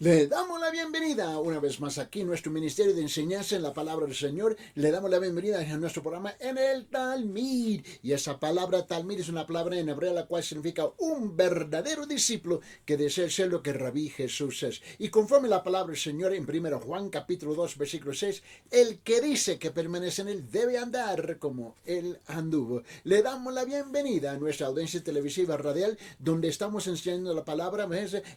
Le damos la bienvenida una vez más aquí en nuestro Ministerio de Enseñanza en la Palabra del Señor. Le damos la bienvenida a nuestro programa en el Talmid. Y esa palabra Talmid es una palabra en hebreo la cual significa un verdadero discípulo que desea ser lo que Rabí Jesús es. Y conforme la palabra del Señor en 1 Juan capítulo 2 versículo 6, el que dice que permanece en él debe andar como él anduvo. Le damos la bienvenida a nuestra audiencia televisiva radial donde estamos enseñando la palabra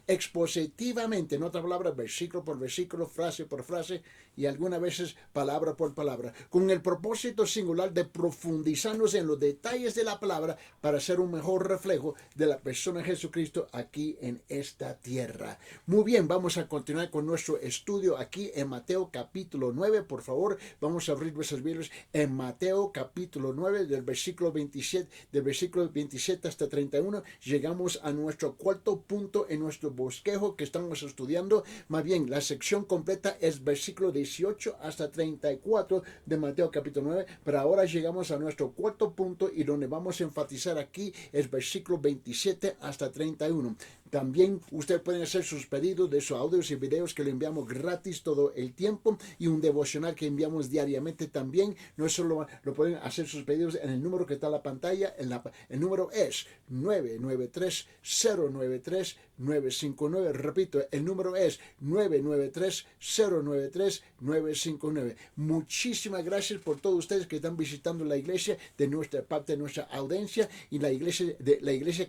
expositivamente, no palabra, versículo por versículo, frase por frase y algunas veces palabra por palabra, con el propósito singular de profundizarnos en los detalles de la palabra para ser un mejor reflejo de la persona de Jesucristo aquí en esta tierra. Muy bien, vamos a continuar con nuestro estudio aquí en Mateo capítulo 9. Por favor, vamos a abrir nuestras Biblias en Mateo capítulo 9 del versículo 27 hasta 31. Llegamos a nuestro cuarto punto en nuestro bosquejo que estamos estudiando. Más bien, la sección completa es versículo 18 hasta 34 de Mateo capítulo 9, pero ahora llegamos a nuestro cuarto punto y donde vamos a enfatizar aquí es versículo 27 hasta 31. También ustedes pueden hacer sus pedidos de sus audios y videos que le enviamos gratis todo el tiempo y un devocional que enviamos diariamente también. No solo lo pueden hacer sus pedidos en el número que está en la pantalla. El número es 993-093-959. Repito, el número es 993-093-959. Muchísimas gracias por todos ustedes que están visitando la iglesia de nuestra parte de nuestra audiencia, y la iglesia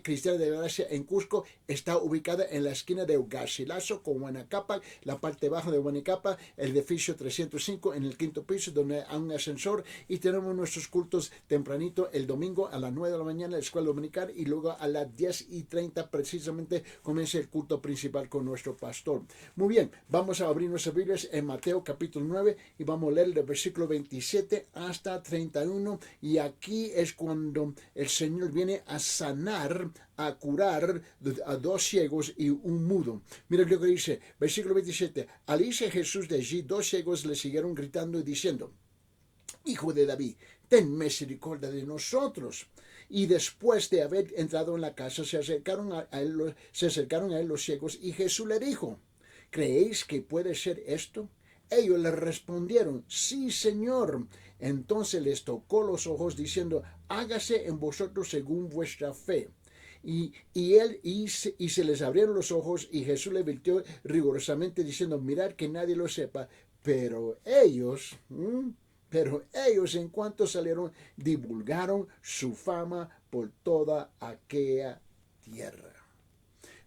cristiana de Gracia en Cusco está ubicada en la esquina de Garcilaso con Huanacapa, la parte baja de Huanacapa, el edificio 305 en el quinto piso donde hay un ascensor, y tenemos nuestros cultos tempranito el domingo a las 9 de la mañana la escuela dominical, y luego a las 10:30 precisamente comienza el culto principal con nuestro pastor. Muy bien, vamos a abrir nuestras Biblias en Mateo capítulo 9 y vamos a leer del versículo 27 hasta 31, y aquí es cuando el Señor viene a sanar, a curar a dos ciegos y un mudo. Mira lo que dice, versículo 27. Al irse Jesús de allí, dos ciegos le siguieron gritando y diciendo: Hijo de David, ten misericordia de nosotros. Y después de haber entrado en la casa, se acercaron a él los ciegos, y Jesús le dijo: ¿Creéis que puede ser esto? Ellos le respondieron: Sí, Señor. Entonces les tocó los ojos, diciendo: Hágase en vosotros según vuestra fe. Y se les abrieron los ojos, y Jesús le advirtió rigurosamente diciendo: Mirad que nadie lo sepa. Pero ellos en cuanto salieron, divulgaron su fama por toda aquella tierra.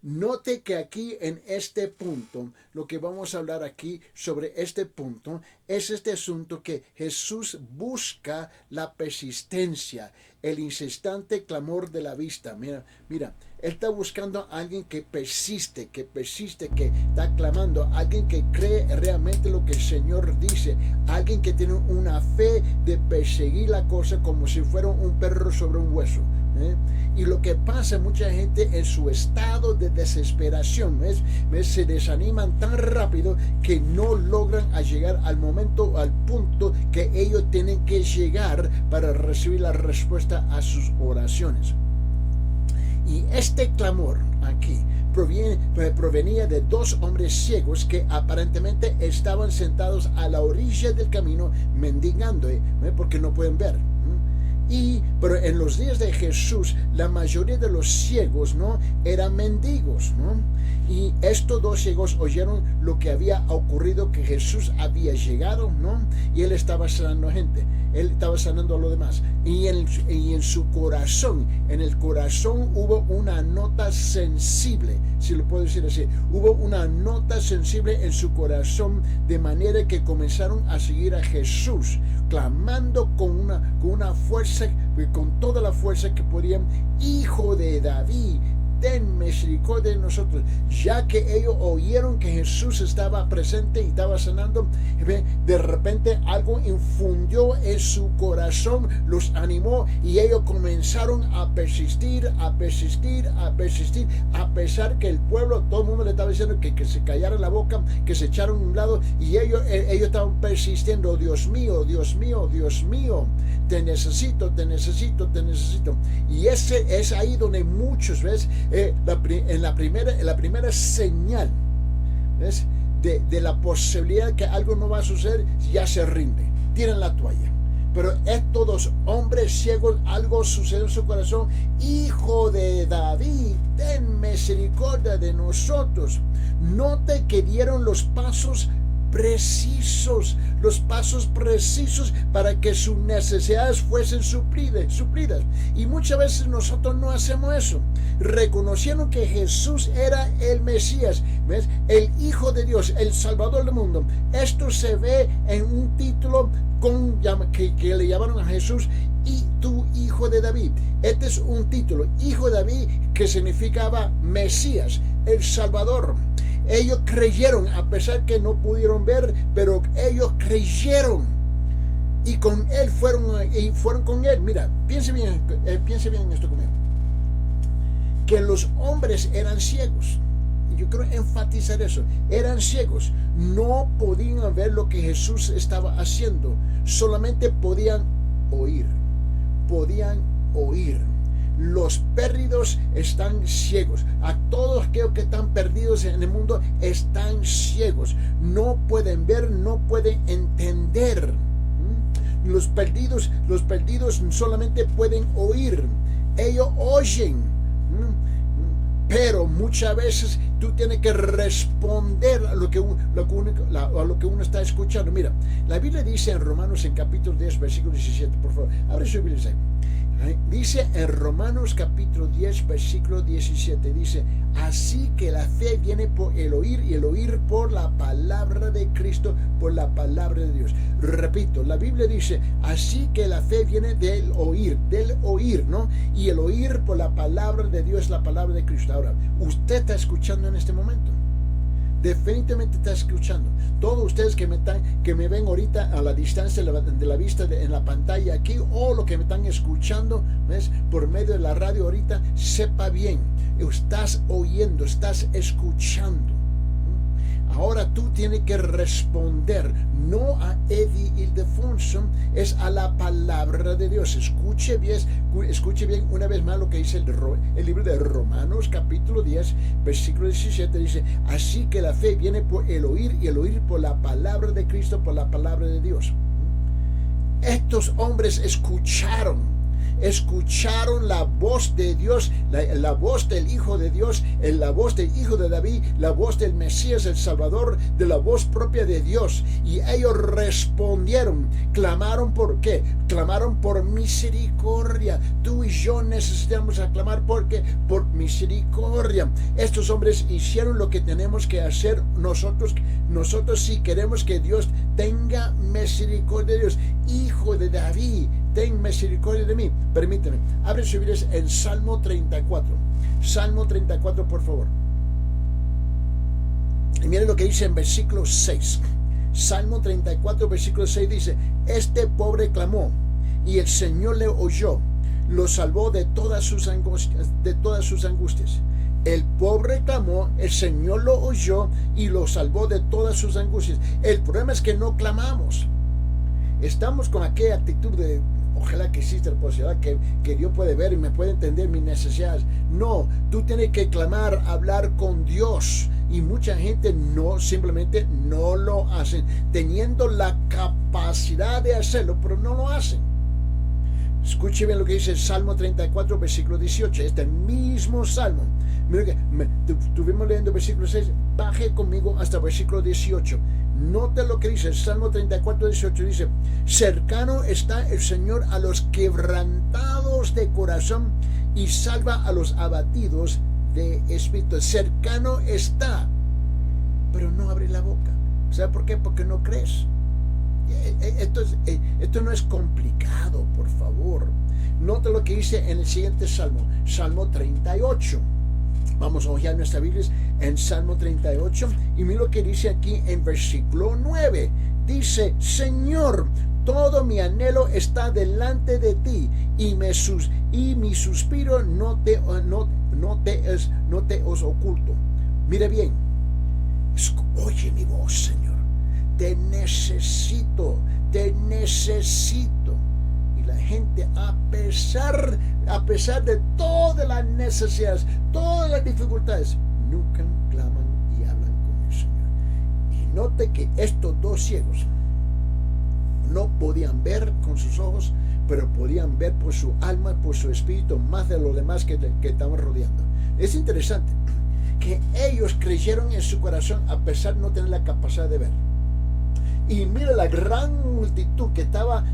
Note que aquí en este punto, lo que vamos a hablar aquí sobre este punto es este asunto que Jesús busca la persistencia, el incesante clamor de la vista. Mira, Él está buscando a alguien que persiste, que está clamando, alguien que cree realmente lo que el Señor dice, alguien que tiene una fe de perseguir la cosa como si fuera un perro sobre un hueso. Y lo que pasa, mucha gente en su estado de desesperación se desaniman tan rápido que no logran llegar al punto que ellos tienen que llegar para recibir la respuesta a sus oraciones. Y este clamor aquí provenía de dos hombres ciegos que aparentemente estaban sentados a la orilla del camino mendigando, porque no pueden ver. Pero en los días de Jesús, la mayoría de los ciegos, ¿no?, eran mendigos, ¿no? Y estos dos ciegos oyeron lo que había ocurrido, que Jesús había llegado, ¿no? Y Él estaba sanando gente, Él estaba sanando a los demás. Y en su corazón, en el corazón hubo una nota sensible, si lo puedo decir así. Hubo una nota sensible en su corazón, de manera que comenzaron a seguir a Jesús, clamando con una fuerza, con toda la fuerza que podían: Hijo de David, ten misericordia de nosotros. Ya que ellos oyeron que Jesús estaba presente y estaba sanando, de repente algo infundió en su corazón, los animó, y ellos comenzaron a persistir, a pesar que el pueblo, todo el mundo le estaba diciendo que se callara la boca, que se echaron a un lado, y ellos estaban persistiendo: Dios mío, Dios mío, Dios mío, te necesito. Y es ahí donde muchos, ¿ves? En la primera señal ¿ves? De la posibilidad que algo no va a suceder, ya se rinde, tiran la toalla. Pero estos dos hombres ciegos, algo sucedió en su corazón. Hijo de David, ten misericordia de nosotros. Note que dieron los pasos precisos para que sus necesidades fuesen suplidas. Y muchas veces nosotros no hacemos eso. Reconocieron que Jesús era el Mesías, ¿ves? El Hijo de Dios, el Salvador del mundo. Esto se ve en un título que le llamaron a Jesús, y tu Hijo de David. Este es un título, Hijo de David, que significaba Mesías, el Salvador. Ellos creyeron, a pesar que no pudieron ver, pero ellos creyeron. Y con él fueron con él. Mira, piense bien en esto conmigo. Que los hombres eran ciegos. Yo quiero enfatizar eso. Eran ciegos. No podían ver lo que Jesús estaba haciendo. Solamente podían oír. Los perdidos están ciegos. A todos aquellos que están perdidos en el mundo están ciegos. No pueden ver, no pueden entender. Los perdidos solamente pueden oír. Ellos oyen. Pero muchas veces tú tienes que responder a lo que uno está escuchando. Mira, la Biblia dice en Romanos, en capítulo 10, versículo 17, por favor, abre su Biblia. Dice en Romanos capítulo 10, versículo 17, dice: así que la fe viene por el oír, y el oír por la palabra de Cristo, por la palabra de Dios. Repito, la Biblia dice: así que la fe viene del oír, ¿no? Y el oír por la palabra de Dios, la palabra de Cristo. Ahora, ¿usted está escuchando en este momento? Definitivamente está escuchando. Todos ustedes que me ven ahorita a la distancia de la vista en la pantalla aquí, o lo que me están escuchando, ¿ves?, por medio de la radio ahorita, sepa bien, estás oyendo, estás escuchando. Ahora tú tienes que responder, no a Eddie Ildefonso, es a la palabra de Dios. Escuche bien una vez más lo que dice el libro de Romanos capítulo 10, versículo 17, dice: así que la fe viene por el oír, y el oír por la palabra de Cristo, por la palabra de Dios. Estos hombres escucharon la voz de Dios, la voz del Hijo de Dios, la voz del Hijo de David, la voz del Mesías, el Salvador, de la voz propia de Dios. Y ellos respondieron, clamaron. ¿Por qué? Clamaron por misericordia. Tú y yo necesitamos clamar por misericordia. Estos hombres hicieron lo que tenemos que hacer nosotros si queremos que Dios tenga misericordia de Dios. Hijo de David, ten misericordia de mí. Permíteme, abre su Biblia en Salmo 34. Salmo 34, por favor. Y miren lo que dice en versículo 6. Salmo 34, versículo 6 dice: este pobre clamó, y el Señor le oyó, lo salvó de todas sus angustias. El pobre clamó, el Señor lo oyó y lo salvó de todas sus angustias. El problema es que no clamamos. Estamos con aquella actitud de: ojalá que exista la posibilidad que Dios puede ver y me puede entender mis necesidades. No, tú tienes que clamar, hablar con Dios. Y mucha gente simplemente no lo hacen, teniendo la capacidad de hacerlo, pero no lo hacen. Escuche bien lo que dice el Salmo 34, versículo 18, este mismo Salmo. Mira que estuvimos leyendo versículo 6, baje conmigo hasta versículo 18. Nota lo que dice el Salmo 34, 18, dice: cercano está el Señor a los quebrantados de corazón, y salva a los abatidos de espíritu. Cercano está, pero no abre la boca. ¿Sabe por qué? Porque no crees. Esto no es complicado, por favor. Nota lo que dice en el siguiente Salmo, Salmo 38. Vamos a hojear nuestra Biblia en Salmo 38, y mira lo que dice aquí en versículo 9. Dice: Señor, todo mi anhelo está delante de ti, y mi suspiro no te os oculto. Mire bien, oye mi voz, Señor. Te necesito. Y la gente, a pesar de todas las necesidades, todas las dificultades, nunca claman y hablan con el Señor. note que estos dos ciegos no podían ver con sus ojos, pero podían ver por su alma, por su espíritu, más de los demás que estaban rodeando. Es interesante que ellos creyeron en su corazón a pesar de no tener la capacidad de ver. Y mira la gran multitud que estaba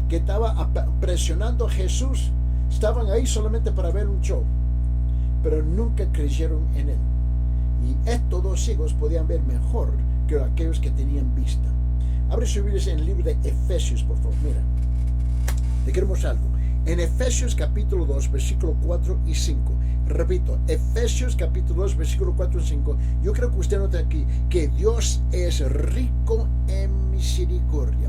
presionando a Jesús. Estaban ahí solamente para ver un show, pero nunca creyeron en él. Y estos dos ciegos podían ver mejor que aquellos que tenían vista. Abre su Biblia en el libro de Efesios, por favor. Mira, te queremos algo. En Efesios capítulo 2, versículo 4 y 5. Repito, Efesios capítulo 2, versículo 4 y 5. Yo creo que usted nota aquí que Dios es rico en misericordia.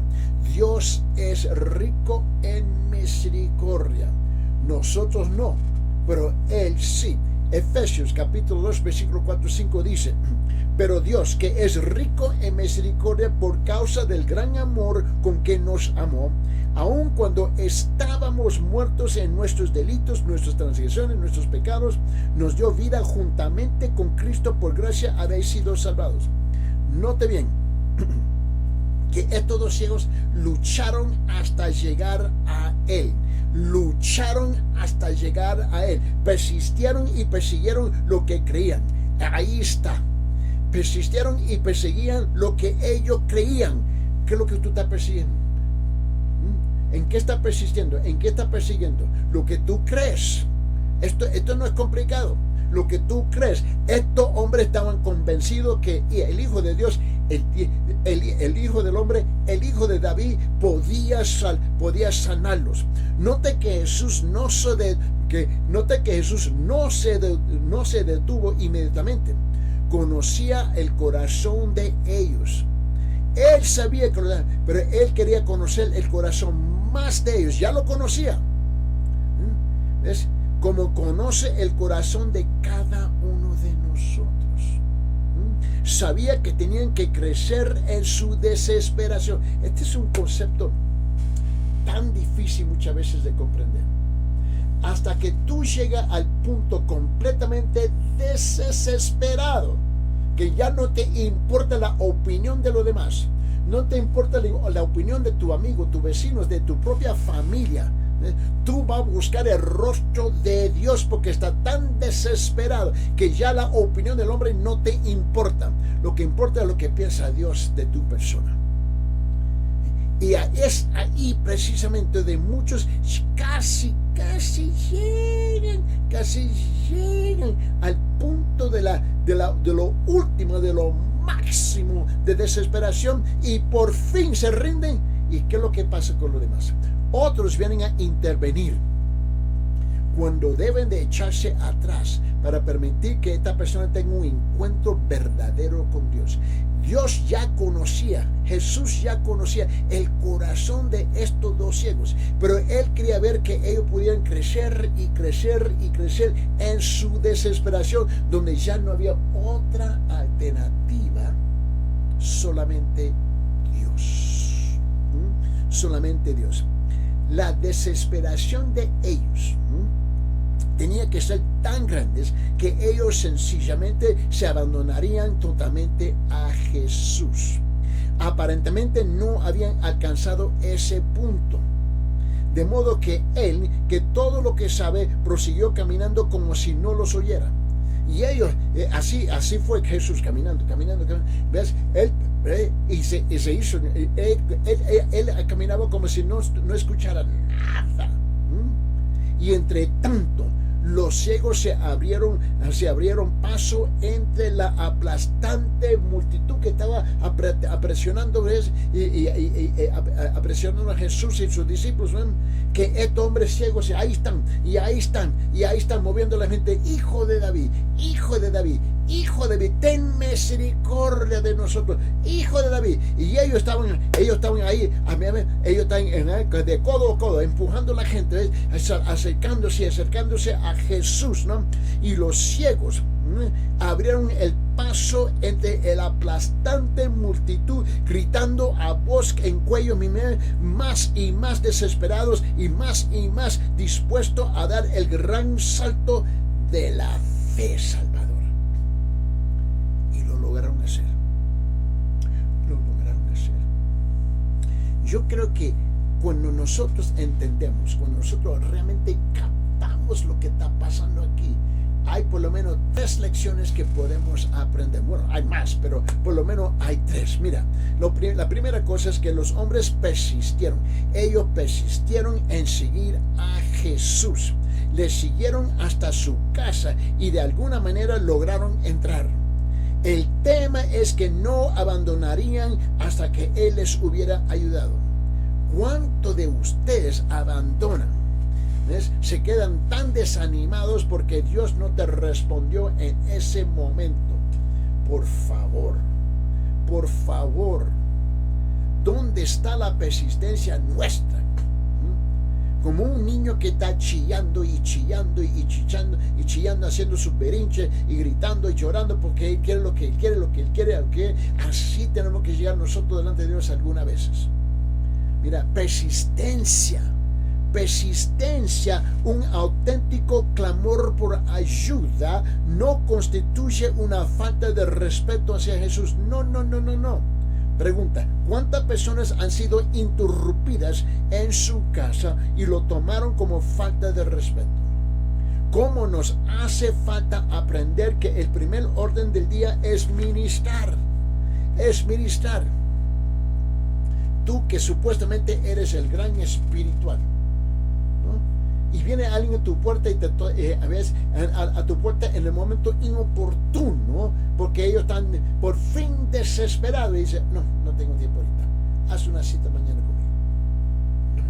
Dios es rico en misericordia. Nosotros no, pero Él sí. Efesios capítulo 2, versículo 4 y 5 dice: pero Dios, que es rico en misericordia por causa del gran amor con que nos amó, aun cuando estábamos muertos en nuestros delitos, nuestras transgresiones, nuestros pecados, nos dio vida juntamente con Cristo. Por gracia habéis sido salvados. Note bien que estos dos ciegos lucharon hasta llegar a Él. Lucharon hasta llegar a Él. Persistieron y persiguieron lo que creían. Ahí está. Persistieron y perseguían lo que ellos creían. ¿Qué es lo que tú estás persiguiendo? ¿En qué estás persistiendo? ¿En qué estás persiguiendo? Lo que tú crees. Esto no es complicado. Lo que tú crees. Estos hombres estaban convencidos que el Hijo de Dios, el Hijo del Hombre, el Hijo de David, podía sanarlos. Note que Jesús no se detuvo inmediatamente. Conocía el corazón de ellos. Él sabía que pero él quería conocer el corazón más de ellos. Ya lo conocía. ¿Ves? Como conoce el corazón de cada uno de nosotros. Sabía que tenían que crecer en su desesperación. Este es un concepto tan difícil muchas veces de comprender. Hasta que tú llegas al punto completamente desesperado, que ya no te importa la opinión de los demás, no te importa la opinión de tu amigo, tus vecinos, de tu propia familia. Tú vas a buscar el rostro de Dios porque está tan desesperado que ya la opinión del hombre no te importa. Lo que importa es lo que piensa Dios de tu persona. Y es ahí precisamente de muchos casi llegan al punto de lo último, de lo máximo de desesperación, y por fin se rinden. ¿Y qué es lo que pasa con los demás? Otros vienen a intervenir cuando deben de echarse atrás para permitir que esta persona tenga un encuentro verdadero con Dios. Dios ya conocía, Jesús ya conocía el corazón de estos dos ciegos, pero Él quería ver que ellos pudieran crecer y crecer y crecer en su desesperación, donde ya no había otra alternativa, solamente Dios. Solamente Dios. La desesperación de ellos tenía que ser tan grandes que ellos sencillamente se abandonarían totalmente a Jesús. Aparentemente no habían alcanzado ese punto, de modo que él, que todo lo que sabe, prosiguió caminando como si no los oyera. Y ellos, así fue Jesús caminando. ¿Ves? Él caminaba como si no escuchara nada. Y entre tanto, los ciegos se abrieron paso entre la aplastante multitud que estaba presionando a Jesús y sus discípulos. Que estos hombres ciegos ahí están moviendo la gente. Hijo de David, ten misericordia de nosotros, Hijo de David. Y ellos estaban ahí, ellos están de codo a codo, empujando a la gente, acercándose a Jesús, ¿no? Y los ciegos abrieron el paso entre la aplastante multitud, gritando a voz en cuello, más y más desesperados y más dispuestos a dar el gran salto de la fe salvadora. Y lo lograron hacer. yo creo que cuando nosotros entendemos, cuando nosotros realmente captamos lo que está pasando aquí, hay por lo menos 3 lecciones que podemos aprender. Bueno, hay más, pero por lo menos hay 3. Mira, la primera cosa es que los hombres persistieron. Ellos persistieron en seguir a Jesús. Le siguieron hasta su casa y de alguna manera lograron entrar. El tema es que no abandonarían hasta que Él les hubiera ayudado. ¿Cuántos de ustedes abandonan? ¿Ves? Se quedan tan desanimados porque Dios no te respondió en ese momento. Por favor, ¿dónde está la persistencia nuestra? Como un niño que está chillando, haciendo su berrinche y gritando y llorando porque él quiere lo que él quiere. Así tenemos que llegar nosotros delante de Dios algunas veces. Mira, persistencia, un auténtico clamor por ayuda no constituye una falta de respeto hacia Jesús. No. Pregunta, ¿cuántas personas han sido interrumpidas en su casa y lo tomaron como falta de respeto? ¿Cómo nos hace falta aprender que el primer orden del día es ministrar? Tú que supuestamente eres el gran espiritual, ¿no? Y viene alguien a tu puerta y a veces a tu puerta en el momento inoportuno, porque ellos están por fin desesperados y dicen, no tengo tiempo ahorita, haz una cita mañana conmigo. No.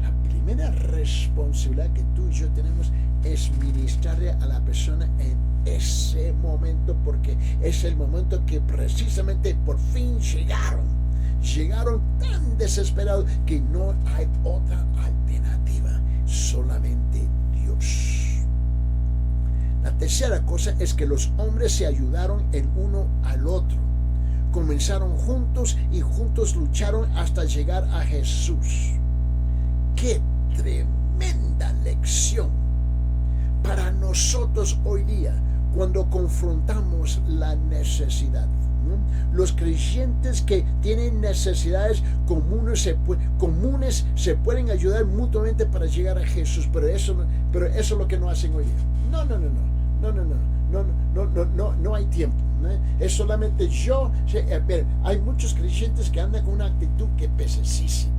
La primera responsabilidad que tú y yo tenemos es ministrarle a la persona en ese momento, porque es el momento que precisamente por fin llegaron tan desesperados que no hay otra alternativa, solamente Dios. La tercera cosa es que los hombres se ayudaron el uno al otro. Comenzaron juntos y juntos lucharon hasta llegar a Jesús. ¡Qué tremenda lección para nosotros hoy día cuando confrontamos la necesidad! Los creyentes que tienen necesidades comunes se pueden ayudar mutuamente para llegar a Jesús, pero eso es lo que no hacen hoy día. No hay tiempo. Es solamente yo. Hay muchos creyentes que andan con una actitud que es pesesísima,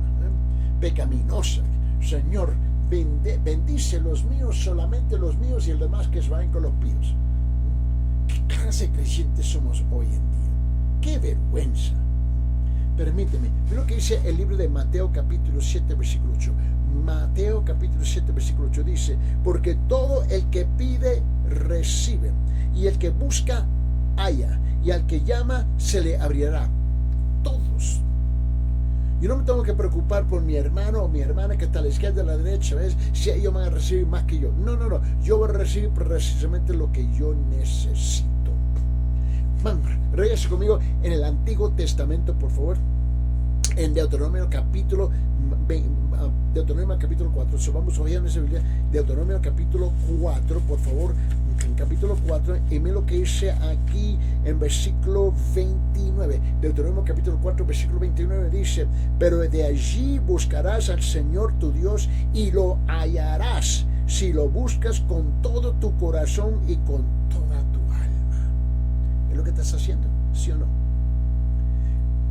pecaminosa. Señor, bendice los míos, solamente los míos, y el demás que se vayan con los píos. ¿Qué clase de creyentes somos hoy en día? ¡Qué vergüenza! Permíteme, lo que dice el libro de Mateo capítulo 7 versículo 8. Mateo capítulo 7 versículo 8 dice, porque todo el que pide recibe, y el que busca halla, y al que llama se le abrirá. Todos. Yo no me tengo que preocupar por mi hermano o mi hermana que está a la izquierda o a la derecha, ¿ves? Si ellos van a recibir más que yo. No. Yo voy a recibir precisamente lo que yo necesito. Regrese conmigo en el Antiguo Testamento, por favor, en Deuteronomio capítulo 4. Vamos a oír en esa Biblia, Deuteronomio capítulo 4, por favor, en capítulo 4, y mira lo que dice aquí en versículo 29. Deuteronomio capítulo 4, versículo 29 dice, pero de allí buscarás al Señor tu Dios y lo hallarás si lo buscas con todo tu corazón y con toda tu alma. ¿Es lo que estás haciendo? ¿Sí o no?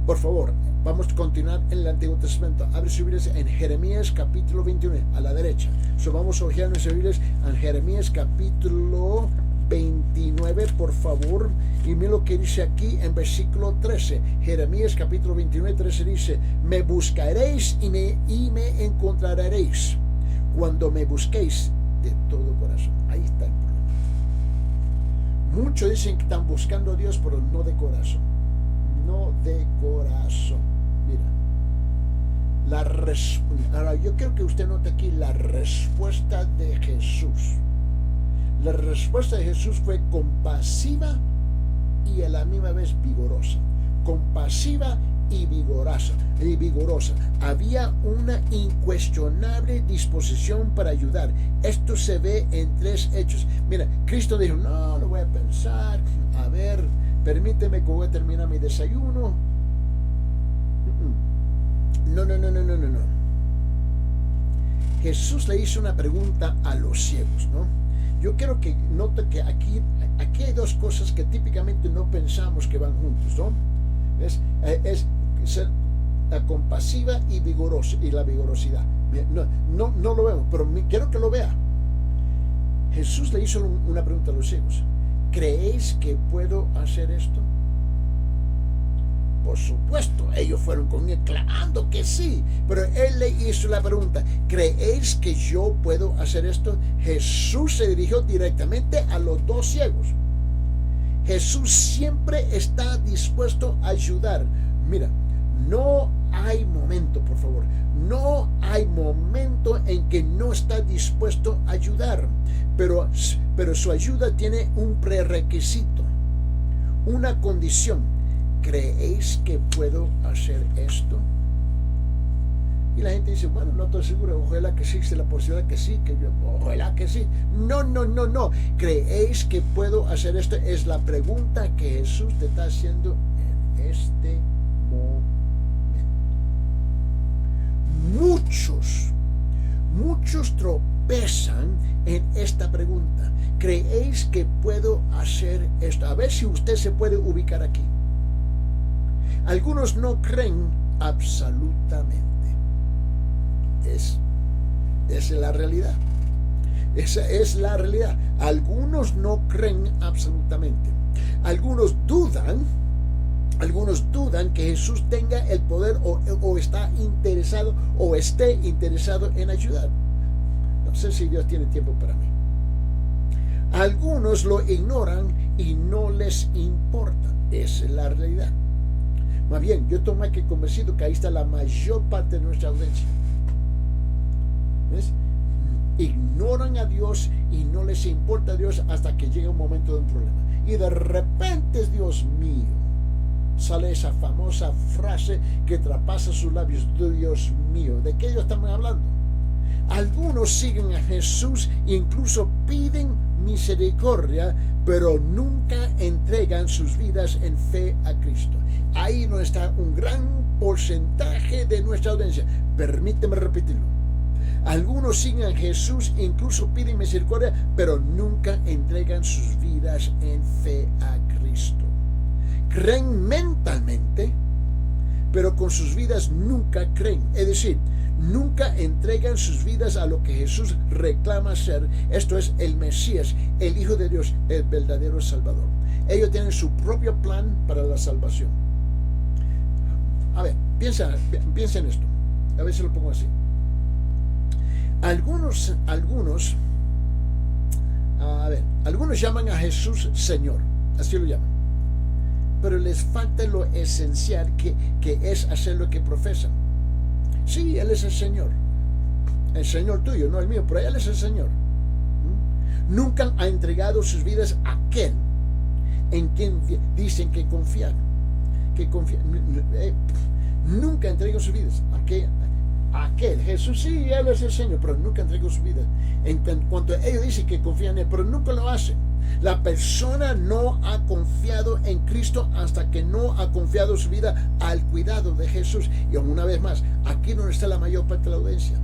Por favor, vamos a continuar en el Antiguo Testamento. Abre sus Biblias en Jeremías capítulo 21, a la derecha. Vamos a ojear nuestras Biblias en Jeremías capítulo 29, por favor. Y mira lo que dice aquí en versículo 13. Jeremías capítulo 29, 13 dice, me buscaréis y me encontraréis cuando me busquéis de todo corazón. Ahí está el problema. Muchos dicen que están buscando a Dios, pero no de corazón. No de corazón. Mira, ahora yo quiero que usted note aquí la respuesta de Jesús. La respuesta de Jesús fue compasiva y a la misma vez vigorosa. Compasiva y vigorosa. Había una incuestionable disposición para ayudar. Esto se ve en 3 hechos. Mira, Cristo dijo, no lo voy a pensar. A ver, permíteme que voy a terminar mi desayuno. No, no, no, no, no, no, no. Jesús le hizo una pregunta a los ciegos, ¿no? Yo quiero que note que aquí hay dos cosas que típicamente no pensamos que van juntos, ¿no? Es ser la compasiva y vigorosa, y la vigorosidad. No lo vemos, pero quiero que lo vea. Jesús le hizo una pregunta a los ciegos. ¿Creéis que puedo hacer esto? Por supuesto, ellos fueron con él clamando que sí, pero él le hizo la pregunta, ¿creéis que yo puedo hacer esto? Jesús se dirigió directamente a los dos ciegos. Jesús siempre está dispuesto a ayudar. Mira, no hay momento, por favor, no hay momento en que no está dispuesto a ayudar, pero su ayuda tiene un prerequisito, una condición. ¿Creéis que puedo hacer esto? Y la gente dice, bueno, no estoy seguro, ojalá que existe la posibilidad que sí, ojalá que sí. No. ¿Creéis que puedo hacer esto? Es la pregunta que Jesús te está haciendo en este momento. Muchos tropezan en esta pregunta. ¿Creéis que puedo hacer esto? A ver si usted se puede ubicar aquí. Algunos no creen absolutamente. Esa es la realidad. Esa es la realidad. Algunos no creen absolutamente. Algunos dudan que Jesús tenga el poder o está interesado o esté interesado en ayudar. No sé si Dios tiene tiempo para mí. Algunos lo ignoran y no les importa. Esa es la realidad. Más bien, yo estoy más que convencido que ahí está la mayor parte de nuestra audiencia. ¿Ves? Ignoran a Dios y no les importa a Dios hasta que llega un momento de un problema. Y de repente, Dios mío, sale esa famosa frase que traspasa sus labios. Dios mío, ¿de qué ellos están hablando? Algunos siguen a Jesús e incluso piden misericordia, pero nunca entregan sus vidas en fe a Cristo. Ahí no está un gran porcentaje de nuestra audiencia. Permíteme repetirlo. Algunos siguen a Jesús e incluso piden misericordia, pero nunca entregan sus vidas en fe a Cristo. Creen mentalmente, pero con sus vidas nunca creen. Es decir, nunca entregan sus vidas a lo que Jesús reclama ser. Esto es el Mesías, el Hijo de Dios, el verdadero Salvador. Ellos tienen su propio plan para la salvación. A ver, piensa en esto. A ver si lo pongo así. Algunos llaman a Jesús Señor. Así lo llaman. Pero les falta lo esencial que es hacer lo que profesan. Sí, Él es el Señor tuyo, no el mío, pero Él es el Señor. Nunca ha entregado sus vidas a aquel en quien dicen que confían. Nunca entregó sus vidas a aquel. Jesús, sí, Él es el Señor, pero nunca entregó su vida. En cuanto ellos dicen que confían en Él, pero nunca lo hacen. La persona no ha confiado en Cristo hasta que no ha confiado su vida al cuidado de Jesús. Y una vez más, aquí no está la mayor parte de la audiencia.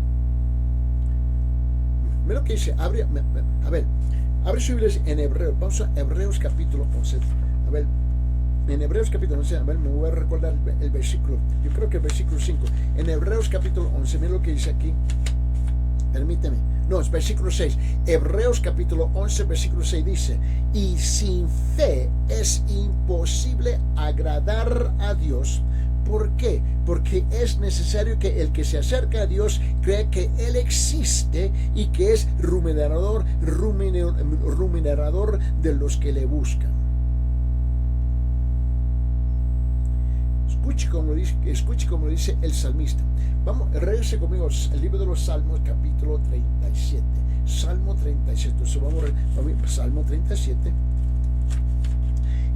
Mira lo que dice. Abre su Biblia en Hebreos. Vamos a Hebreos capítulo 11. A ver, en Hebreos capítulo 11, a ver, me voy a recordar el versículo. Yo creo que el versículo 5. En Hebreos capítulo 11, mira lo que dice aquí. Permíteme. No, es versículo 6. Hebreos capítulo 11, versículo 6 dice: y sin fe es imposible agradar a Dios. ¿Por qué? Porque es necesario que el que se acerca a Dios crea que Él existe y que es remunerador de los que le buscan. Escuche como lo dice el salmista. Vamos, regrese conmigo al libro de los Salmos, capítulo 37. Salmo 37. Entonces vamos a Salmo 37.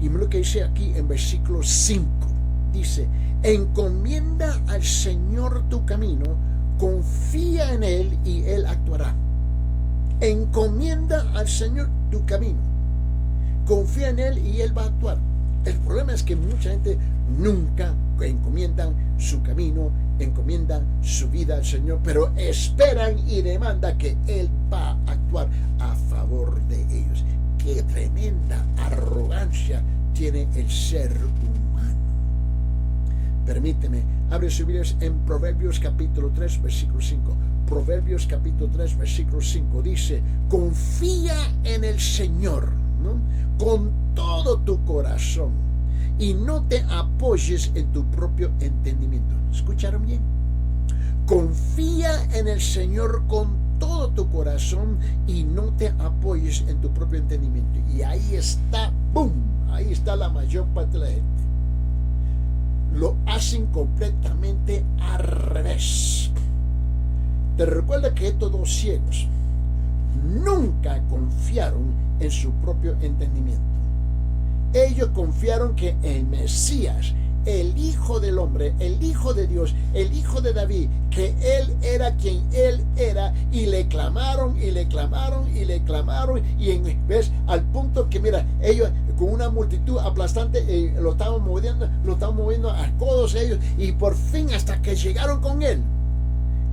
Y mira lo que dice aquí en versículo 5. Dice: encomienda al Señor tu camino, confía en Él y Él actuará. Encomienda al Señor tu camino, confía en Él y Él va a actuar. El problema es que mucha gente nunca encomiendan su camino, encomiendan su vida al Señor, pero esperan y demandan que Él va a actuar a favor de ellos. Qué tremenda arrogancia tiene el ser humano. Permíteme, abre sus Biblias en Proverbios capítulo 3, versículo 5. Proverbios capítulo 3, versículo 5 dice: confía en el Señor, ¿no?, con todo tu corazón y no te apoyes en tu propio entendimiento. ¿Escucharon bien? Confía en el Señor con todo tu corazón y no te apoyes en tu propio entendimiento. Y ahí está, ¡boom! Ahí está la mayor parte de la gente. Lo hacen completamente al revés. Te recuerda que estos dos ciegos nunca confiaron en su propio entendimiento. Ellos confiaron que el Mesías, el Hijo del Hombre, el Hijo de Dios, el Hijo de David, que Él era quien Él era, y le clamaron, y le clamaron, y le clamaron, y ves, al punto que, mira, ellos con una multitud aplastante lo estaban moviendo a codos ellos, y por fin hasta que llegaron con Él.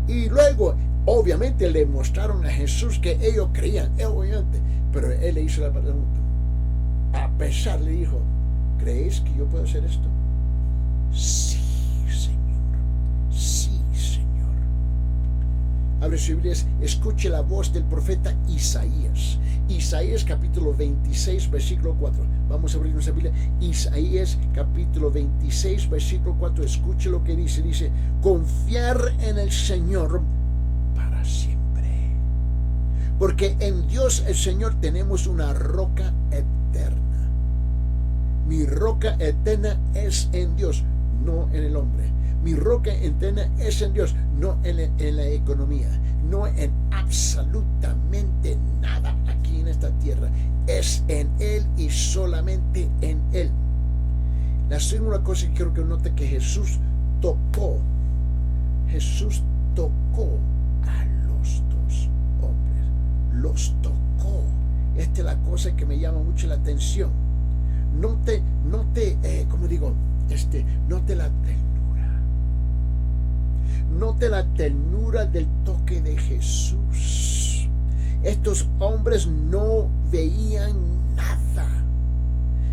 Y luego, obviamente, le mostraron a Jesús que ellos creían, obviamente, pero Él le hizo la pregunta. A pesar, le dijo: ¿creéis que yo puedo hacer esto? Sí, Señor. Sí, Señor. Abre sus Biblias, escuche la voz del profeta Isaías. Isaías capítulo 26, versículo 4. Vamos a abrir nuestra Biblia. Isaías capítulo 26, versículo 4. Escuche lo que dice. Dice: confiar en el Señor para siempre. Porque en Dios el Señor tenemos una roca eterna. Mi roca eterna es en Dios, no en el hombre. Mi roca eterna es en Dios, no en la economía, no en absolutamente nada aquí en esta tierra. Es en Él y solamente en Él. La segunda cosa que quiero que note, que Jesús tocó a los dos hombres. Los tocó. Esta es la cosa que me llama mucho la atención. Note la ternura. Note la ternura del toque de Jesús. Estos hombres no veían nada.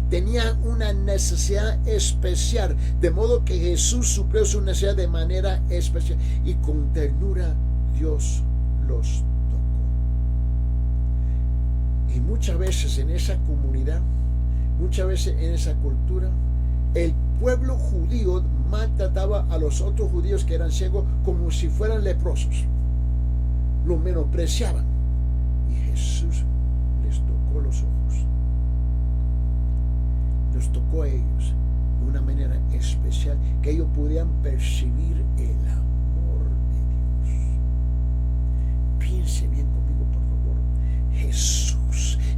Tenían una necesidad especial, de modo que Jesús suplió su necesidad de manera especial, y con ternura Dios los tocó. Y muchas veces en esa comunidad, muchas veces en esa cultura, el pueblo judío maltrataba a los otros judíos que eran ciegos como si fueran leprosos. Los menospreciaban. Y Jesús les tocó los ojos. Los tocó a ellos de una manera especial, que ellos pudieran percibir el amor de Dios. Piense bien conmigo, por favor.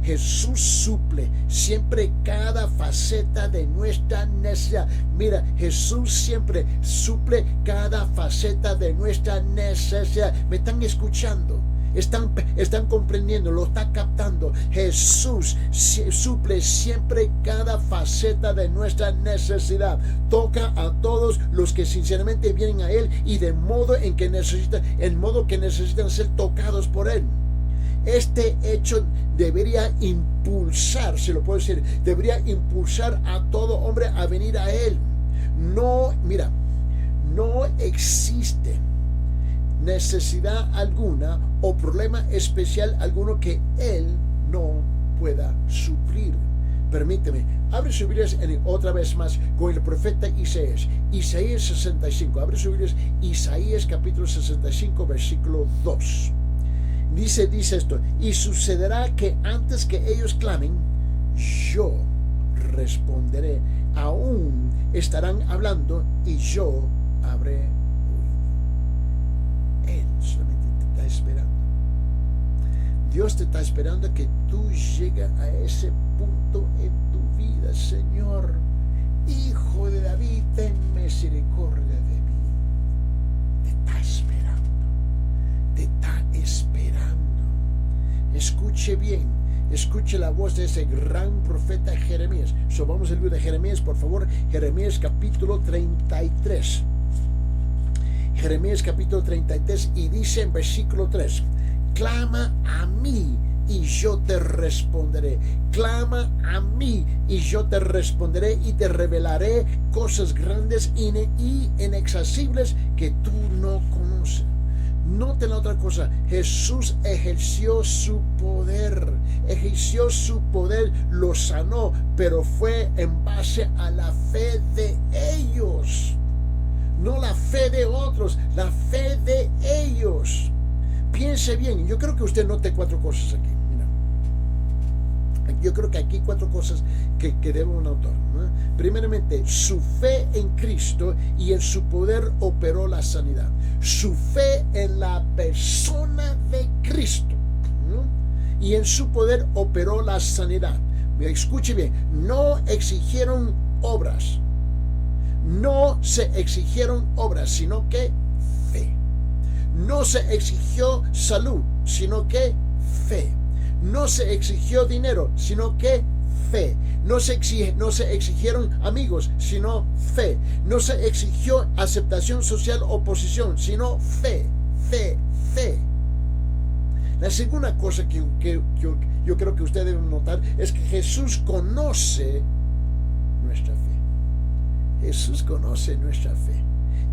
Jesús suple siempre cada faceta de nuestra necesidad. Mira, Jesús siempre suple cada faceta de nuestra necesidad. ¿Me están escuchando? Están comprendiendo, lo está captando. Jesús suple siempre cada faceta de nuestra necesidad. Toca a todos los que sinceramente vienen a Él y de modo que necesitan ser tocados por Él. Este hecho debería impulsar, se lo puedo decir, debería impulsar a todo hombre a venir a Él. No existe necesidad alguna o problema especial alguno que Él no pueda suplir. Permíteme, abre sus Biblias otra vez más con el profeta Isaías. Isaías 65, abre sus Biblias, Isaías capítulo 65, versículo 2. Dice esto: y sucederá que antes que ellos clamen, yo responderé. Aún estarán hablando y yo habré oído. Él solamente te está esperando. Dios te está esperando que tú llegues a ese punto en tu vida. Señor, Hijo de David, ten misericordia de mí. Te está esperando. Te está esperando. Escuche escuche bien, escuche la voz de ese gran profeta Jeremías. Vamos al libro de Jeremías, por favor. Jeremías capítulo 33. Jeremías capítulo 33, y dice en versículo 3: clama a mí y yo te responderé. Clama a mí y yo te responderé y te revelaré cosas grandes y inaccesibles que tú no conoces. Noten la otra cosa: Jesús ejerció su poder, lo sanó, pero fue en base a la fe de ellos. No la fe de otros, la fe de ellos. Piense bien, yo creo que usted note 4 cosas aquí. Mira, yo creo que aquí 4 cosas que debe un autor, ¿no? Primeramente, su fe en Cristo y en su poder operó la sanidad. Su fe en la persona de Cristo, ¿no? Y en su poder operó la sanidad. Mira, escuche bien, no exigieron obras. No se exigieron obras, sino que fe. No se exigió salud, sino que fe. No se exigió dinero, sino que fe. No se exigieron amigos, sino fe. No se exigió aceptación social o posición, sino fe, fe, fe. La segunda cosa que yo creo que ustedes deben notar es que Jesús conoce nuestra fe. Jesús conoce nuestra fe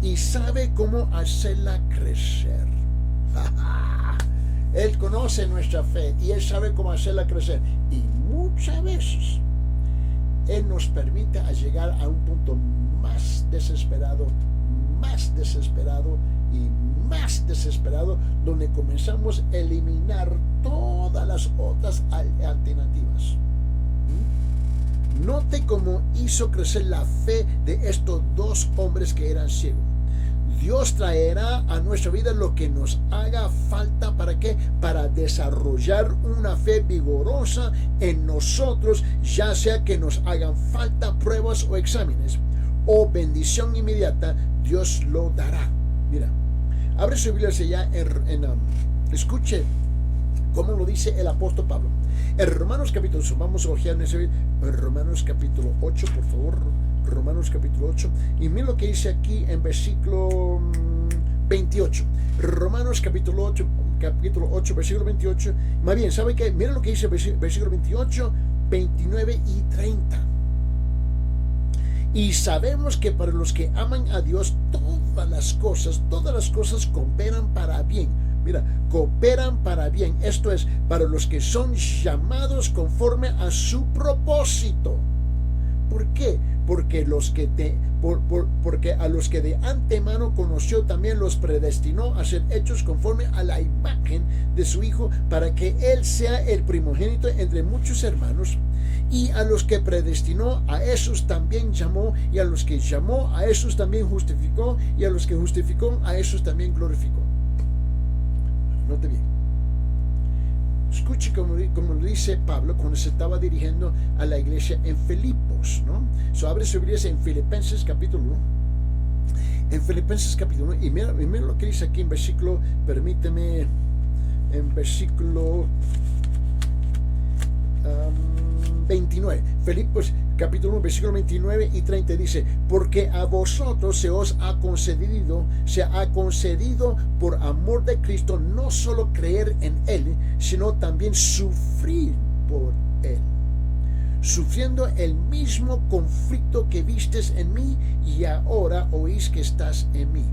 y sabe cómo hacerla crecer. Él conoce nuestra fe y Él sabe cómo hacerla crecer. Y muchas veces Él nos permite llegar a un punto más desesperado, donde comenzamos a eliminar todas las otras alternativas. Note cómo hizo crecer la fe de estos 2 hombres que eran ciegos. Dios traerá a nuestra vida lo que nos haga falta. ¿Para qué? Para desarrollar una fe vigorosa en nosotros, ya sea que nos hagan falta pruebas o exámenes, o bendición inmediata, Dios lo dará. Mira, abre su Biblia ya escuche cómo lo dice el apóstol Pablo. En Romanos capítulo 8, vamos a ojear en Romanos capítulo 8, por favor. Romanos capítulo 8. Y mira lo que dice aquí en versículo 28. Romanos capítulo 8, versículo 28. Más bien, ¿sabe qué? Mira lo que dice versículo 28, 29 y 30. Y sabemos que para los que aman a Dios, todas las cosas cooperan para bien. Mira, cooperan para bien. Esto es, para los que son llamados conforme a su propósito. ¿Por qué? Porque porque a los que de antemano conoció también los predestinó a ser hechos conforme a la imagen de su Hijo, para que Él sea el primogénito entre muchos hermanos. Y a los que predestinó, a esos también llamó, y a los que llamó, a esos también justificó, y a los que justificó, a esos también glorificó. Note bien. Escuche como lo dice Pablo cuando se estaba dirigiendo a la iglesia en Filipos, ¿no? Abre su Biblia en Filipenses capítulo 1. En Filipenses capítulo 1, y mira lo que dice aquí en versículo, permíteme, en versículo 29. Filipos capítulo 1, versículo 29 y 30 dice: porque a vosotros se ha concedido por amor de Cristo no solo creer en Él, sino también sufrir por Él, sufriendo el mismo conflicto que vistes en mí y ahora oís que estás en mí.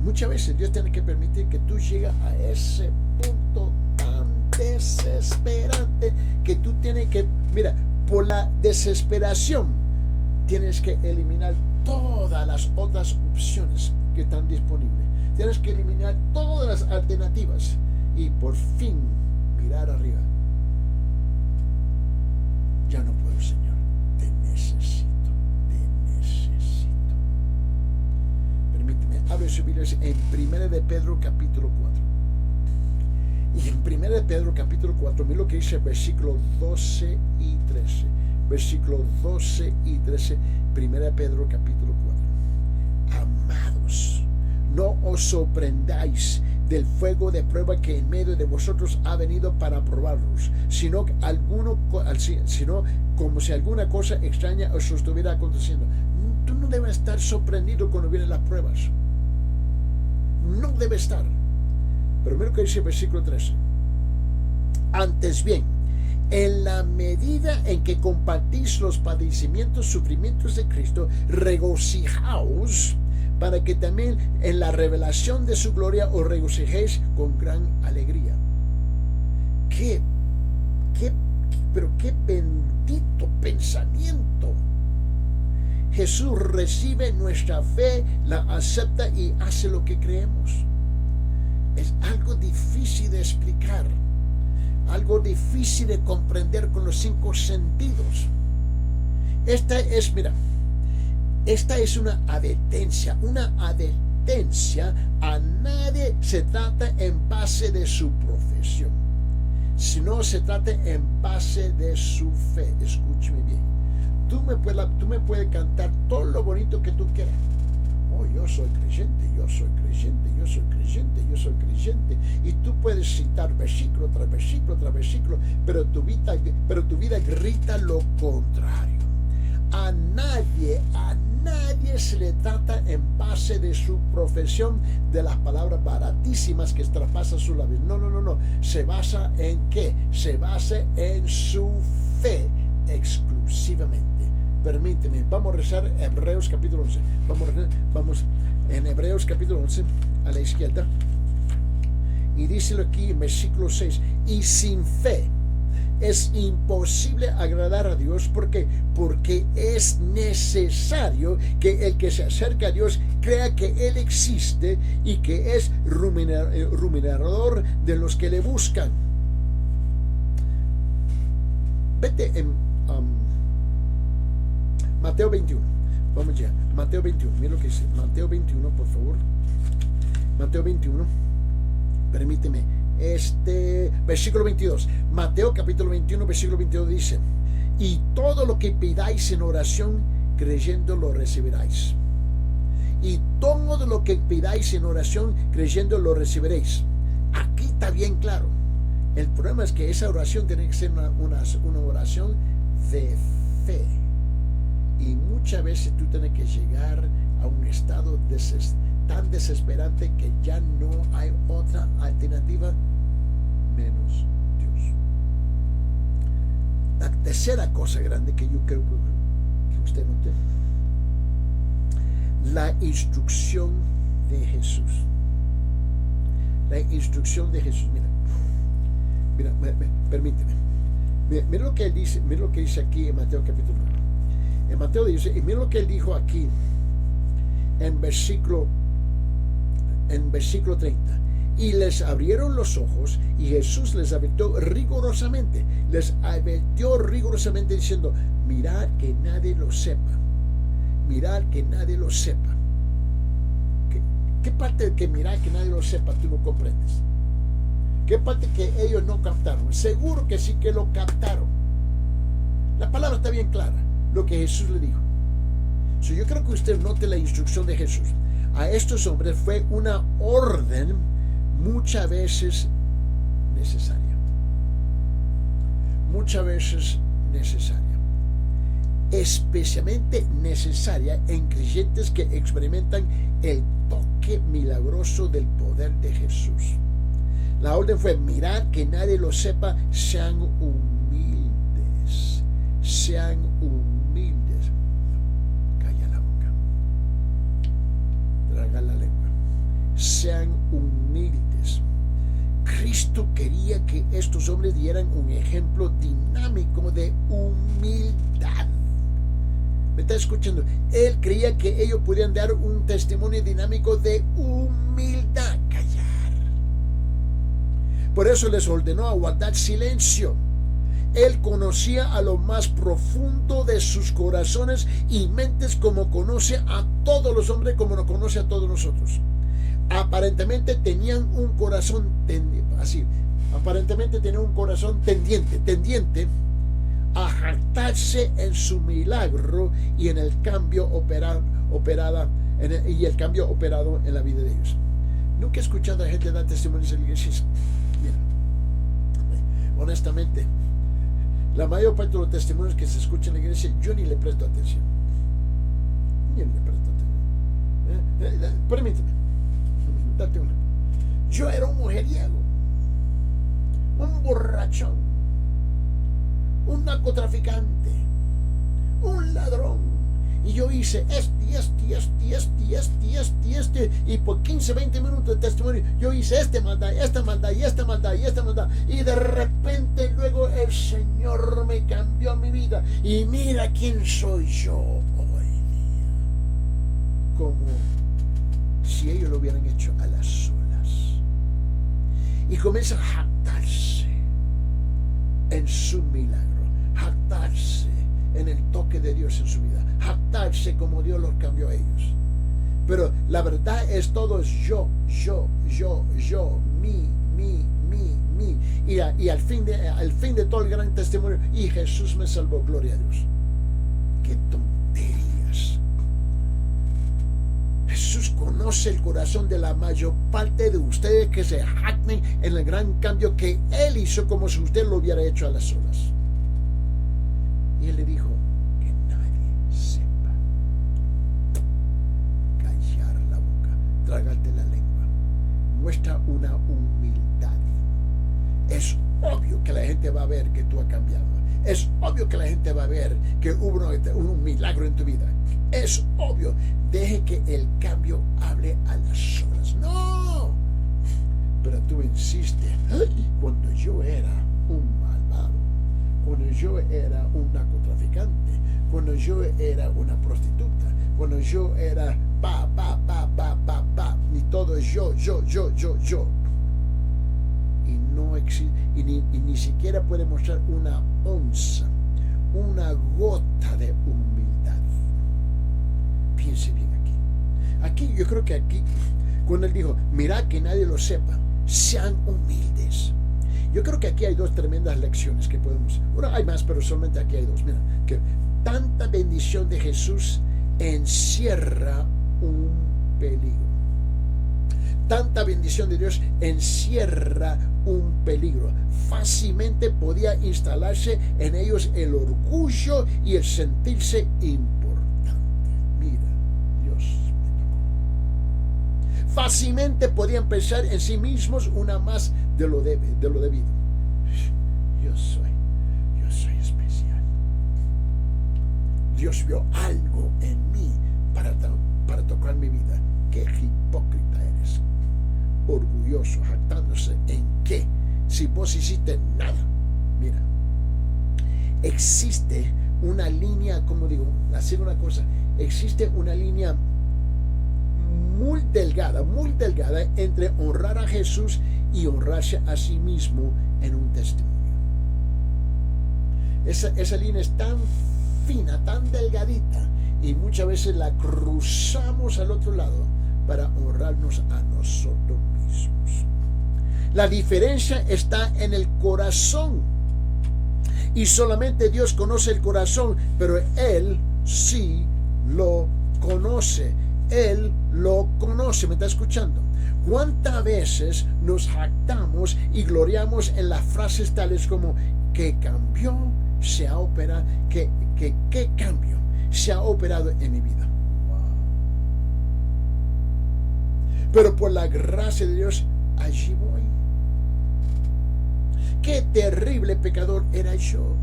Muchas veces Dios tiene que permitir que tú llegues a ese punto tan desesperante que tú tienes que, mira, por la desesperación tienes que eliminar todas las otras opciones que están disponibles. Tienes que eliminar todas las alternativas y por fin mirar arriba. Ya no puedo, Señor, te necesito. Permíteme, abre su Biblia en 1 de Pedro capítulo 4. Y en 1 de Pedro capítulo 4, mira lo que dice versículos 12 y 13. Versículos 12 y 13, 1 de Pedro capítulo 4. Amados, no os sorprendáis del fuego de prueba que en medio de vosotros ha venido para probarlos, sino como si alguna cosa extraña os estuviera aconteciendo. Tú no debes estar sorprendido cuando vienen las pruebas. No debe estar. Pero mira lo que dice el versículo 13. Antes bien, en la medida en que compartís los padecimientos, sufrimientos de Cristo, regocijaos, para que también en la revelación de su gloria os regocijéis con gran alegría. Pero qué bendito pensamiento. Jesús recibe nuestra fe, la acepta y hace lo que creemos. Es algo difícil de explicar, algo difícil de comprender con los 5 sentidos. Esta es una advertencia. Una advertencia a nadie se trata en base de su profesión, sino se trata en base de su fe. Escúcheme bien. Tú me puedes cantar todo lo bonito que tú quieras. Oh, yo soy creyente, yo soy creyente, yo soy creyente, yo soy creyente. Y tú puedes citar versículo tras versículo tras versículo, pero tu vida grita lo contrario. A nadie se le trata en base de su profesión, de las palabras baratísimas que traspasan su labio. No. ¿Se basa en qué? Se basa en su fe exclusivamente. Permíteme, vamos a rezar Hebreos capítulo 11. Vamos en Hebreos capítulo 11, a la izquierda. Y díselo aquí en versículo 6. Y sin fe es imposible agradar a Dios. ¿Por qué? Porque es necesario que el que se acerca a Dios crea que Él existe y que es ruminador de los que le buscan. Vete en Mateo 21. Vamos ya. Mateo 21. Mira lo que dice. Mateo 21, por favor. Mateo 21. Permíteme. Versículo 22. Mateo capítulo 21, versículo 22 dice: y todo lo que pidáis en oración, creyendo lo recibiráis. Y todo lo que pidáis en oración, creyendo lo recibiréis. Aquí está bien claro. El problema es que esa oración tiene que ser una oración de fe. Y muchas veces tú tienes que llegar a un estado tan desesperante que ya no hay otra alternativa menos Dios. La tercera cosa grande que yo creo que usted note: la instrucción de Jesús. La instrucción de Jesús. Mira, permíteme. Mira lo que él dice. Mira lo que dice aquí en Mateo capítulo 1. En Mateo dice, y mira lo que él dijo aquí en versículo 30. Y les abrieron los ojos, y Jesús les advirtió rigurosamente. Diciendo: mirad que nadie lo sepa. Mirad que nadie lo sepa. ¿Qué parte de que mirad que nadie lo sepa tú no comprendes? ¿Qué parte que ellos no captaron? Seguro que sí que lo captaron. La palabra está bien clara, lo que Jesús le dijo. Yo creo que usted note la instrucción de Jesús. A estos hombres fue una orden muchas veces necesaria. Muchas veces necesaria. Especialmente necesaria en creyentes que experimentan el toque milagroso del poder de Jesús. La orden fue: mirad que nadie lo sepa, sean humildes. Sean humildes. Calla la boca. Traga la lengua. Sean humildes. Cristo quería que estos hombres dieran un ejemplo dinámico de humildad. ¿Me está escuchando? Él creía que ellos podían dar un testimonio dinámico de humildad. Callar. Por eso les ordenó a guardar silencio. Él conocía a lo más profundo de sus corazones y mentes, como conoce a todos los hombres, como nos conoce a todos nosotros. Aparentemente tenían un corazón tendiente a jactarse en su milagro y en el cambio operada y el cambio operado en la vida de ellos. Nunca he escuchado a gente dar testimonios en la iglesia. Mira, honestamente, la mayor parte de los testimonios que se escuchan en la iglesia, yo ni le presto atención. Permíteme, date una. Yo era un mujeriego, un borrachón, un narcotraficante, un ladrón. Y yo hice y por 15, 20 minutos de testimonio, yo hice esta maldad. Y de repente luego el Señor me cambió mi vida. Y mira quién soy yo hoy día. Como si ellos lo hubieran hecho a las solas. Y comienzan a jactarse en su milagro, jactarse en el toque de Dios en su vida, jactarse como Dios los cambió a ellos. Pero la verdad es todo es yo, mi. Y al fin de todo el gran testimonio, y Jesús me salvó, gloria a Dios. ¡Qué tonterías! Jesús conoce el corazón de la mayor parte de ustedes que se jacten en el gran cambio que Él hizo, como si usted lo hubiera hecho a las solas. Y Él le dijo, que nadie sepa. Callar la boca, trágate la lengua. Muestra una humildad. Es obvio que la gente va a ver que tú has cambiado. Es obvio que la gente va a ver que hubo un milagro en tu vida. Es obvio. Deje que el cambio hable a las solas. ¡No! Pero tú insistes. Cuando yo era un malvado, cuando yo era un narcotraficante, cuando yo era una prostituta, cuando yo era y todo es yo. Y no existe, y ni siquiera puede mostrar una onza, una gota de humildad. Piense bien aquí, yo creo que aquí, cuando Él dijo, mirad que nadie lo sepa, sean humildes. Yo creo que aquí hay dos tremendas lecciones que podemos, bueno, hay más, pero solamente aquí hay dos. Mira, que tanta bendición de Jesús encierra un peligro. Tanta bendición de Dios encierra un peligro. Fácilmente podía instalarse en ellos el orgullo y el sentirse importante. Mira, Dios me tocó. Fácilmente podían pensar en sí mismos una más de lo debido. Yo soy especial. Dios vio algo en mí para tocar mi vida. Qué hipócrita eres. Orgulloso, jactándose en qué, si vos hiciste nada. Mira, existe una línea, como digo, hacer una cosa, existe una línea muy delgada entre honrar a Jesús y honrarse a sí mismo en un testimonio. Esa línea es tan fina, tan delgadita, y muchas veces la cruzamos al otro lado para honrarnos a nosotros mismos. La diferencia está en el corazón, y solamente Dios conoce el corazón, pero Él sí lo conoce. Él lo conoce. ¿Me está escuchando? ¿Cuántas veces nos jactamos y gloriamos en las frases tales como que cambió, se ha operado, que cambio se ha operado en mi vida? Pero por la gracia de Dios, allí voy. Qué terrible pecador era yo.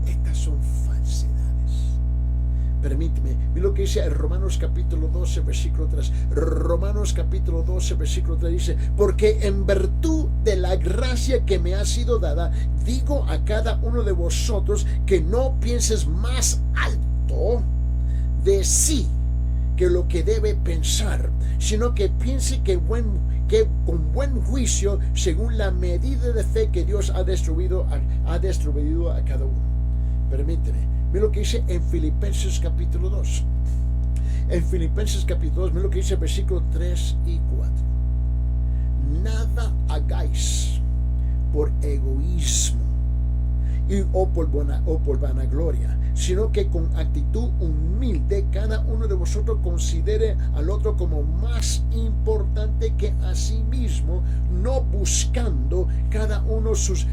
Estas son falsedades. Permíteme, mira lo que dice Romanos capítulo 12, versículo 3. Romanos capítulo 12, versículo 3 dice, porque en virtud de la gracia que me ha sido dada, digo a cada uno de vosotros que no pienses más alto de sí que lo que debe pensar, sino que piense que con buen juicio, según la medida de fe que Dios ha distribuido a cada uno. Permíteme, mira lo que dice en Filipenses capítulo 2. En Filipenses capítulo 2, mira lo que dice versículos 3 y 4. Nada hagáis por egoísmo o por vanagloria, sino que con actitud humilde cada uno de vosotros considere al otro como más importante que a sí mismo, no buscando cada uno sus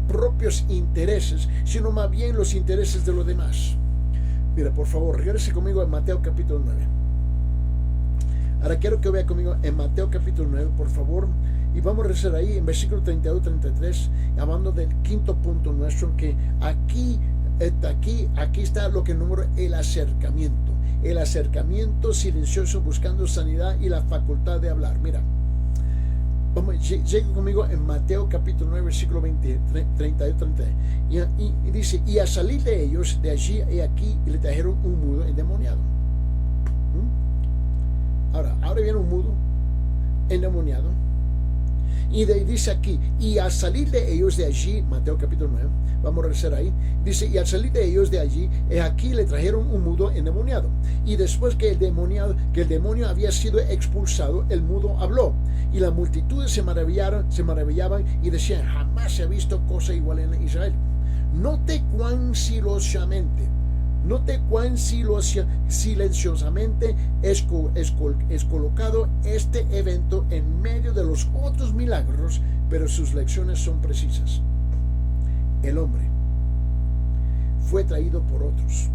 propios intereses, sino más bien los intereses de los demás. Mira, por favor, regrese conmigo a Mateo capítulo 9. Ahora quiero que vea conmigo en Mateo capítulo 9, por favor. Y vamos a rezar ahí en versículo 32-33, hablando del quinto punto nuestro, que aquí está lo que número el acercamiento. El acercamiento silencioso buscando sanidad y la facultad de hablar. Mira, llega conmigo en Mateo capítulo 9, versículo 32-33. Y dice, y a salir de ellos, de allí y aquí, y le trajeron un mudo endemoniado. Ahora viene un mudo endemoniado. Y dice aquí, y al salir de ellos de allí, Mateo capítulo 9, vamos a regresar ahí, dice, y al salir de ellos de allí, aquí le trajeron un mudo endemoniado. Y después que el demonio había sido expulsado, el mudo habló. Y las multitudes se maravillaban y decían, jamás se ha visto cosa igual en Israel. Note cuán silenciosamente es colocado este evento en medio de los otros milagros, pero sus lecciones son precisas. El hombre fue traído por otros.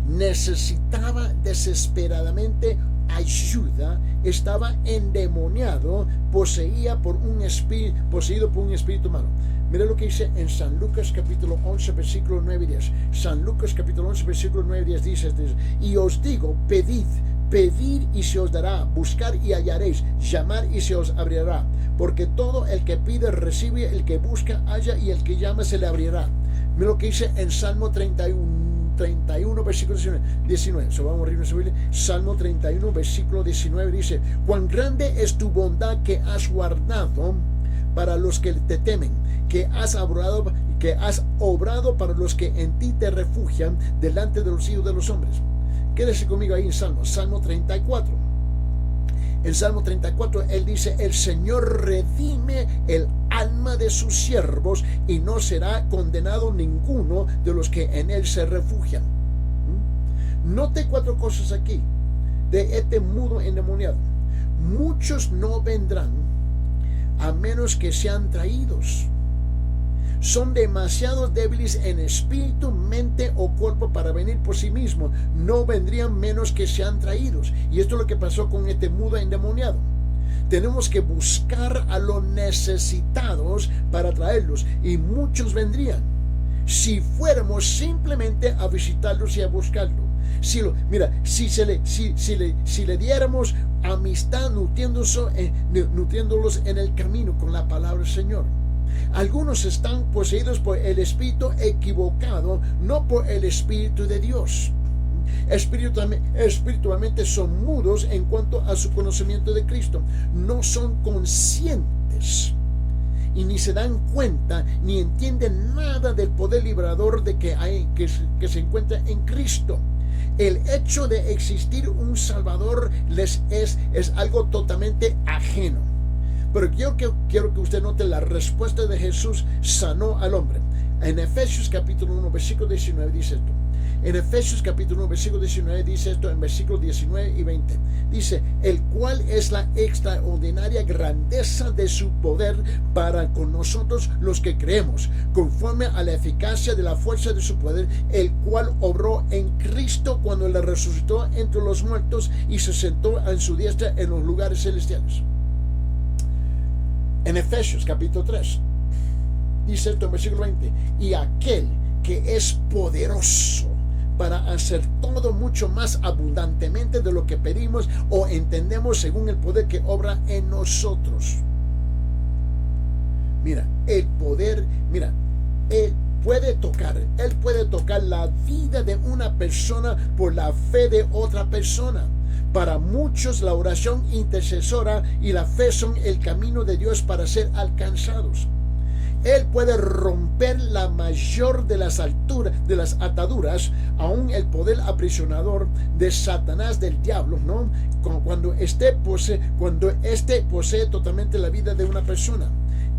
Necesitaba desesperadamente ayuda, estaba endemoniado, poseído por un espíritu malo. Mira lo que dice en San Lucas capítulo 11, versículo 9 y 10. San Lucas capítulo 11, versículo 9 y 10 dice, y os digo, pedid y se os dará, buscar y hallaréis, llamar y se os abrirá, porque todo el que pide recibe, el que busca halla, y el que llama se le abrirá. Mira lo que dice en Salmo 31, versículo 19. Vamos a reírnos. Salmo 31, versículo 19 dice, cuán grande es tu bondad que has guardado para los que te temen, que has obrado para los que en ti te refugian, delante de los hijos de los hombres. Quédese conmigo ahí en Salmo 34. En Salmo 34 él dice, el Señor redime el alma de sus siervos y no será condenado ninguno de los que en él se refugian. Note 4 cosas aquí de este mudo endemoniado. Muchos no vendrán a menos que sean traídos. Son demasiado débiles en espíritu, mente o cuerpo para venir por sí mismos. No vendrían menos que sean traídos. Y esto es lo que pasó con este mudo endemoniado. Tenemos que buscar a los necesitados para traerlos, y muchos vendrían si fuéramos simplemente a visitarlos y a buscarlos. Si le diéramos amistad, nutriéndolos en el camino con la palabra del Señor. Algunos están poseídos por el espíritu equivocado, no por el Espíritu de Dios. Espiritualmente son mudos en cuanto a su conocimiento de Cristo. No son conscientes y ni se dan cuenta ni entienden nada del poder liberador que se encuentra en Cristo. El hecho de existir un Salvador les es algo totalmente ajeno. Pero quiero que usted note la respuesta de Jesús. Sanó al hombre. En Efesios capítulo 1, versículo 19 dice esto. En Efesios capítulo 1, versículo 19 dice esto, en versículos 19 y 20. Dice, el cual es la extraordinaria grandeza de su poder para con nosotros los que creemos, conforme a la eficacia de la fuerza de su poder, el cual obró en Cristo cuando le resucitó entre los muertos y se sentó en su diestra en los lugares celestiales. En Efesios capítulo 3 dice esto en versículo 20, y aquel que es poderoso para hacer todo mucho más abundantemente de lo que pedimos o entendemos, según el poder que obra en nosotros. Mira, el poder, Él puede tocar la vida de una persona por la fe de otra persona. Para muchos la oración intercesora y la fe son el camino de Dios para ser alcanzados. Él puede romper la mayor de las ataduras, aún el poder aprisionador de Satanás, del diablo, ¿no? Cuando éste posee totalmente la vida de una persona.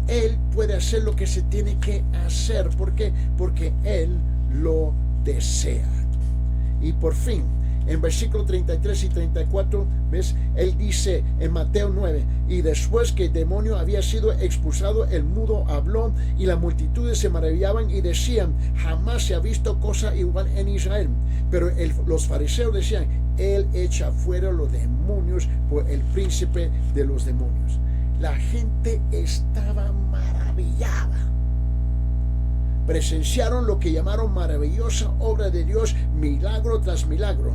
Él puede hacer lo que se tiene que hacer. ¿Por qué? Porque Él lo desea. Y por fin, en versículos 33 y 34, ¿ves? Él dice en Mateo 9, y después que el demonio había sido expulsado, el mudo habló, y las multitudes se maravillaban y decían, jamás se ha visto cosa igual en Israel. Pero los fariseos decían, Él echa fuera los demonios por el príncipe de los demonios. La gente estaba maravillada. Presenciaron lo que llamaron maravillosa obra de Dios, milagro tras milagro.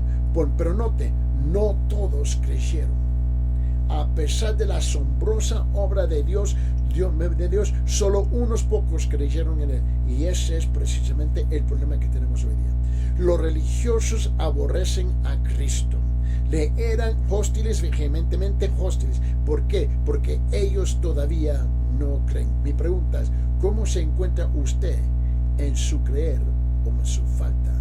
Pero note, no todos creyeron. A pesar de la asombrosa obra de Dios, solo unos pocos creyeron en Él. Y ese es precisamente el problema que tenemos hoy día. Los religiosos aborrecen a Cristo. Le eran hostiles, vehementemente hostiles. ¿Por qué? Porque ellos todavía no creen. Mi pregunta es, ¿cómo se encuentra usted en su creer o en su falta